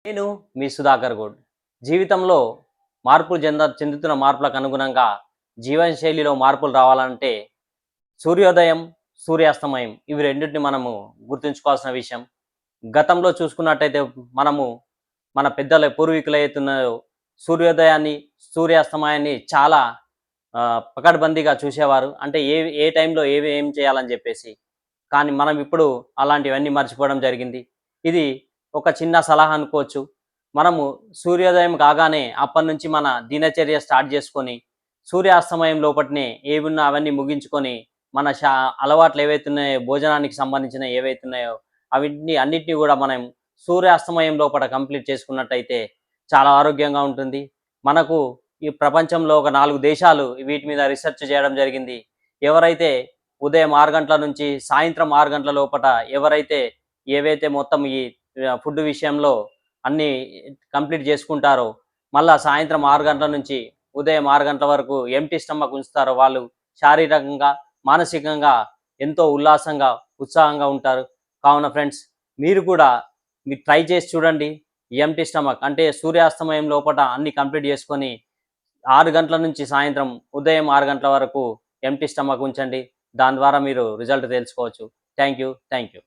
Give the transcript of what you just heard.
నేను మీ సుధాకర్ గౌడ్. జీవితంలో చెందుతున్న మార్పులకు అనుగుణంగా జీవనశైలిలో మార్పులు రావాలంటే సూర్యోదయం, సూర్యాస్తమయం ఇవి రెండిటిని మనము గుర్తుంచుకోవాల్సిన విషయం. గతంలో చూసుకున్నట్టయితే మనము మన పెద్దల పూర్వీకులు ఏతున్నారో సూర్యోదయాన్ని, సూర్యాస్తమయాన్ని చాలా పకడ్బందీగా చూసేవారు. అంటే ఏ టైంలో ఏం చేయాలని చెప్పేసి. కానీ మనం ఇప్పుడు అలాంటివన్నీ మర్చిపోవడం జరిగింది. ఇది ఒక చిన్న సలహా అనుకోవచ్చు. మనము సూర్యోదయం కాగానే అప్పటినుంచి మన దినచర్య స్టార్ట్ చేసుకొని, సూర్యాస్తమయం లోపటనే ఏవున్నా అవన్నీ ముగించుకొని, మన అలవాట్లు ఏవైతున్నాయో భోజనానికి సంబంధించినవి ఏవైతున్నాయో అన్నిటిని గూడా మనం సూర్యాస్తమయం లోపట కంప్లీట్ చేసుకున్నట్టయితే చాలా ఆరోగ్యంగా ఉంటుంది. మనకు ఈ ప్రపంచంలో ఒక 4 దేశాలు వీటి మీద రిసర్చ్ చేయడం జరిగింది. ఎవరైతే ఉదయం 6 గంటల నుంచి సాయంత్రం 6 గంటల లోపట ఎవరైతే ఏవైతే మొత్తం ఈ ఫుడ్ విషయంలో అన్నీ కంప్లీట్ చేసుకుంటారో, మళ్ళా సాయంత్రం 6 గంటల నుంచి ఉదయం 6 గంటల వరకు ఎంప్టీ స్టమక్ ఉంచుతారో వాళ్ళు శారీరకంగా, మానసికంగా ఎంతో ఉల్లాసంగా, ఉత్సాహంగా ఉంటారు. కావున ఫ్రెండ్స్ మీరు ట్రై చేసి చూడండి. ఎంప్టీ స్టమక్ అంటే సూర్యాస్తమయం లోపట అన్నీ కంప్లీట్ చేసుకొని 6 గంటల నుంచి సాయంత్రం ఉదయం 6 గంటల వరకు ఎంప్టీ స్టమక్ ఉంచండి. దాని ద్వారా మీరు రిజల్ట్ తెలుసుకోవచ్చు. Thank you. Thank you.